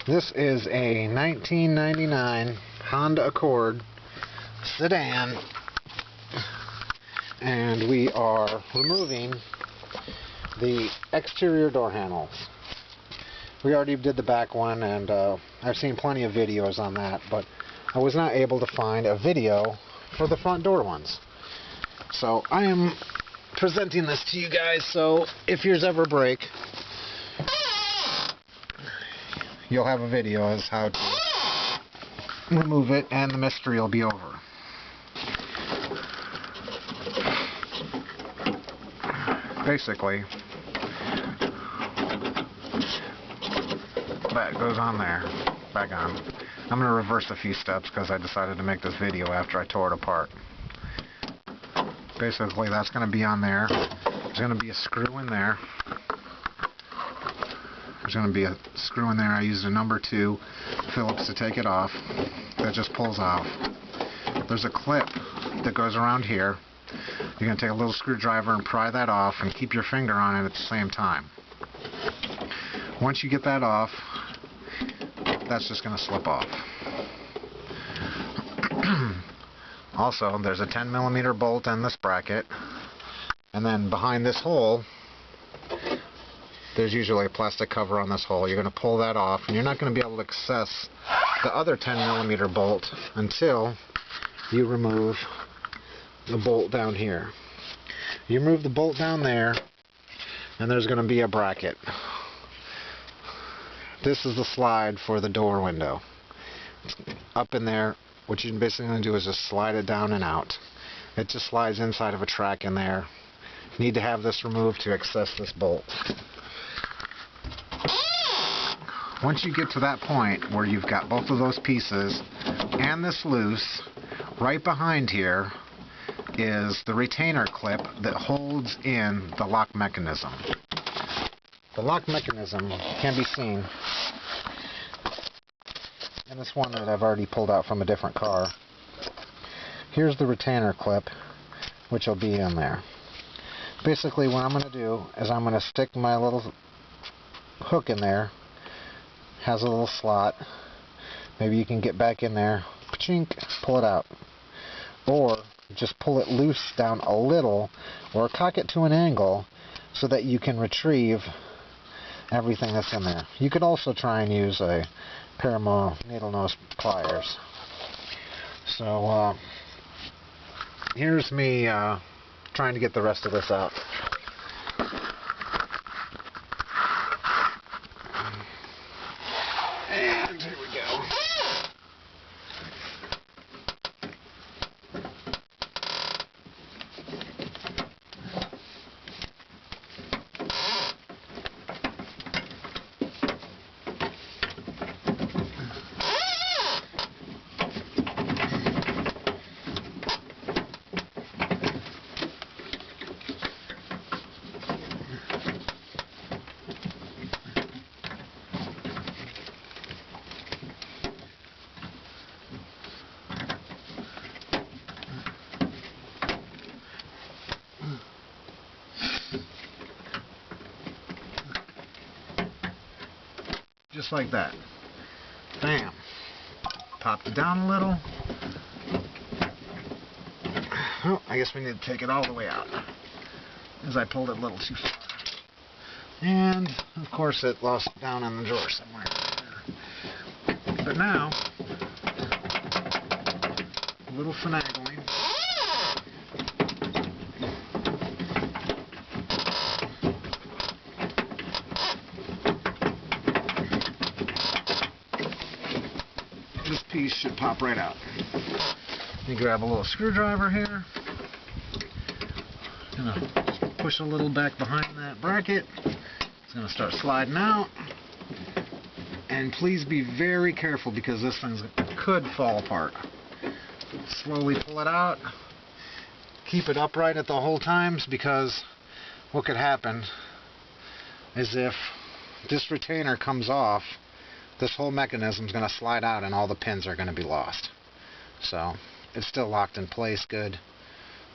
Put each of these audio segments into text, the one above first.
This is a 1999 Honda Accord sedan, and we are removing the exterior door handles. We already did the back one, and I've seen plenty of videos on that, but I was not able to find a video for the front door ones. So I am presenting this to you guys, so if yours ever break, you'll have a video as how to remove it, and the mystery will be over. Basically, that goes on there, back on. I'm going to reverse a few steps because I decided to make this video after I tore it apart. Basically, that's going to be on there. There's going to be a screw in there. There's going to be a screw in there. I used a number 2 Phillips to take it off. That just pulls off. There's a clip that goes around here. You're going to take a little screwdriver and pry that off and keep your finger on it at the same time. Once you get that off, that's just going to slip off. Also, there's a 10mm bolt in this bracket, and then behind this hole, there's usually a plastic cover on this hole. You're going to pull that off, and you're not going to be able to access the other 10mm bolt until you remove the bolt down here. You remove the bolt down there, and there's going to be a bracket. This is the slide for the door window. It's up in there. What you're basically going to do is just slide it down and out. It just slides inside of a track in there. You need to have this removed to access this bolt. Once you get to that point where you've got both of those pieces and this loose, right behind here is the retainer clip that holds in the lock mechanism. The lock mechanism can be seen in this one that I've already pulled out from a different car. Here's the retainer clip, which will be in there. Basically, what I'm going to do is I'm going to stick my little hook in there. Has a little slot. Maybe you can get back in there, chink, pull it out. Or just pull it loose down a little, or cock it to an angle so that you can retrieve everything that's in there. You could also try and use a pair of needle nose pliers. So here's me trying to get the rest of this out. And here we go. Just like that. Bam. Popped it down a little. Oh, I guess we need to take it all the way out, as I pulled it a little too far. And, of course, it lost down in the drawer somewhere. But now, a little finagling. This piece should pop right out. You grab a little screwdriver here. Gonna push a little back behind that bracket. It's gonna start sliding out. And please be very careful because this thing could fall apart. Slowly pull it out. Keep it upright at the whole times, because what could happen is if this retainer comes off, this whole mechanism is going to slide out and all the pins are going to be lost. So it's still locked in place good.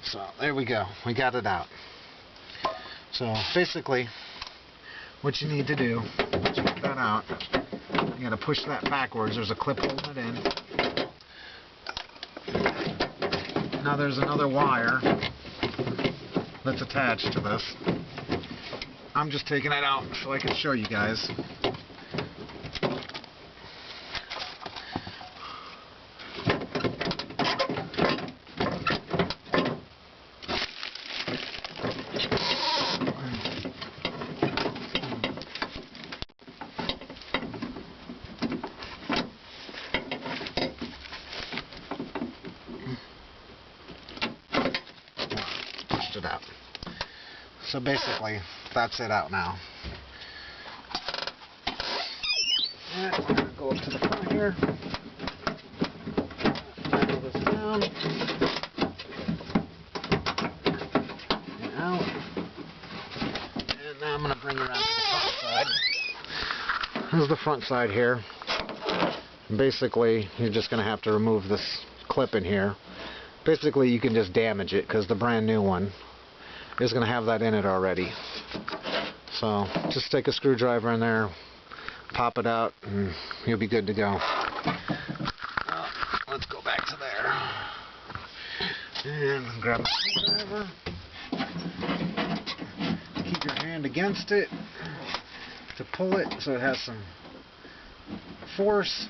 So there we go. We got it out. So basically what you need to do, once you get that out, You gotta push that backwards. There's a clip holding it in. Now there's another wire that's attached to this. I'm just taking it out so I can show you guys. Pushed it out. So basically, that's it out now. And we're going to go up to the front here. Nail this down. And out. And now I'm going to bring it around to the front side. Here's the front side here. Basically, you're just going to have to remove this clip in here. Basically, you can just damage it because the brand new one is going to have that in it already. So just take a screwdriver in there, pop it out, and you'll be good to go. Let's go back to there. And grab a screwdriver. Keep your hand against it to pull it so it has some force.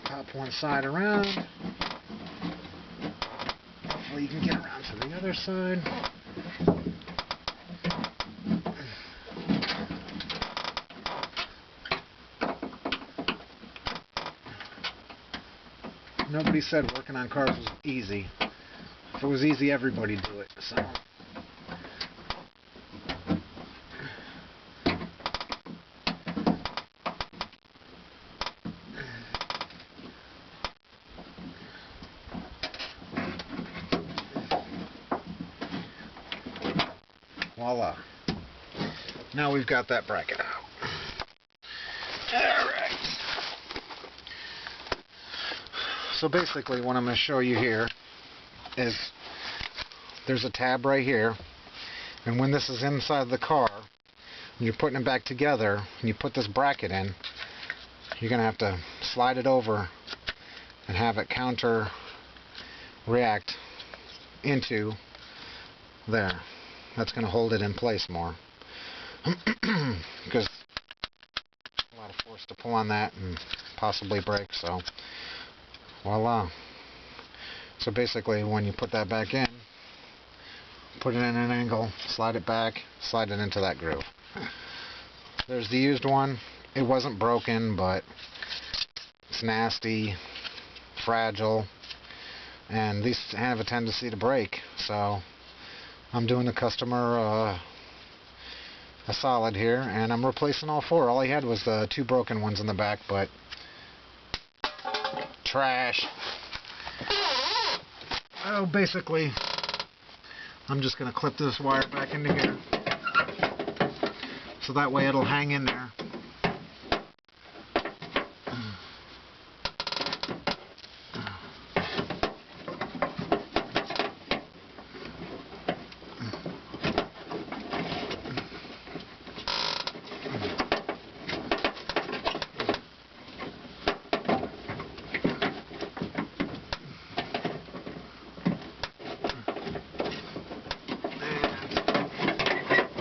Pop one side around. Hopefully you can get around to the other side. Nobody said working on cars was easy. If it was easy, everybody'd do it. So. Voila. Now we've got that bracket out. Alright. So basically what I'm going to show you here is there's a tab right here, and when this is inside the car and you're putting it back together and you put this bracket in, you're going to have to slide it over and have it counter react into there. That's going to hold it in place more because a lot of force to pull on that and possibly break. So voila. So basically when you put that back in, put it in an angle, slide it back, slide it into that groove. There's the used one. It wasn't broken, but it's nasty, fragile, and these have a tendency to break. So I'm doing the customer a solid here, and I'm replacing all four. All he had was the two broken ones in the back, but trash. Oh, basically, I'm just going to clip this wire back into here, so that way it'll hang in there.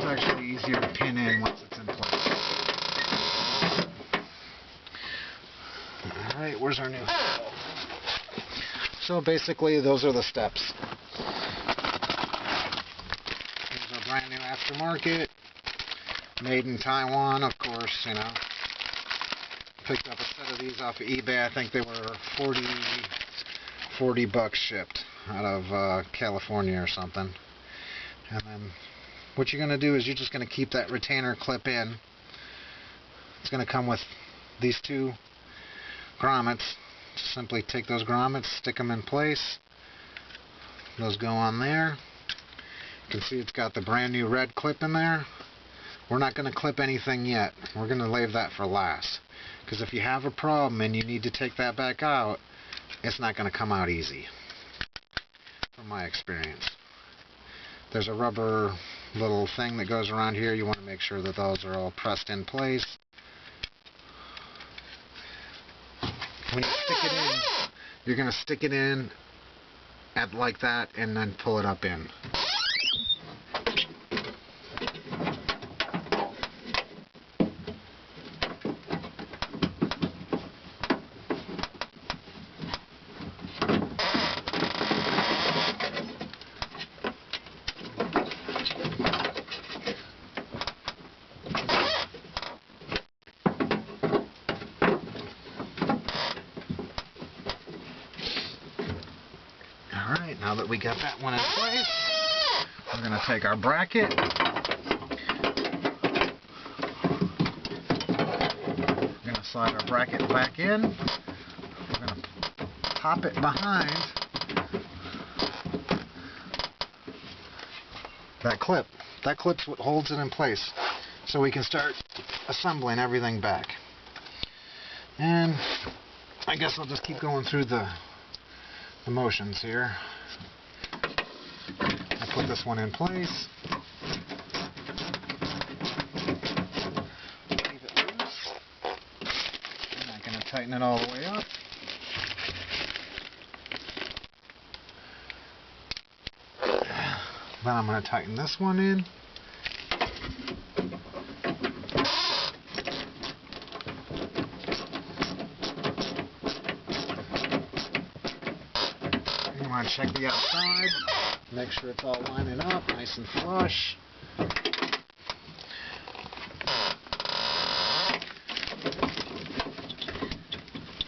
Actually easier to pin in once it's in place. Alright, where's our new? So basically those are the steps. Here's our brand new aftermarket, made in Taiwan, of course, you know. Picked up a set of these off of eBay. I think they were 40 bucks shipped out of California or something. And then what you're going to do is you're just going to keep that retainer clip in. It's going to come with these two grommets. Just simply take those grommets, stick them in place. Those go on there. You can see it's got the brand new red clip in there. We're not going to clip anything yet. We're going to leave that for last. Because if you have a problem and you need to take that back out, it's not going to come out easy. From my experience. There's a rubber little thing that goes around here. You want to make sure that those are all pressed in place. when you stick it in, you're going to stick it in at like that and then pull it up in. Alright, now that we got that one in place, we're going to take our bracket, we're going to slide our bracket back in, we're going to pop it behind that clip. That clip's what holds it in place, so we can start assembling everything back. And I guess I'll just keep going through the motions here. I put this one in place. Leave it loose. I'm not going to tighten it all the way up. Then I'm going to tighten this one in. You want to check the outside, make sure it's all lining up, nice and flush.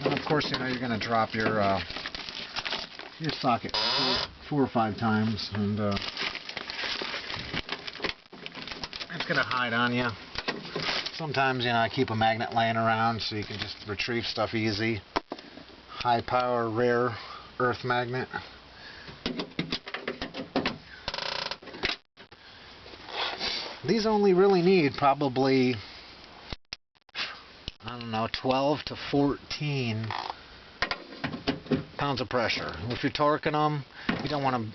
And of course, you know, you're going to drop your socket 4 or 5 times, and it's going to hide on you. Sometimes, you know, I keep a magnet laying around so you can just retrieve stuff easy. High power, rare earth magnet. These only really need probably, I don't know, 12 to 14 pounds of pressure. If you're torquing them, you don't want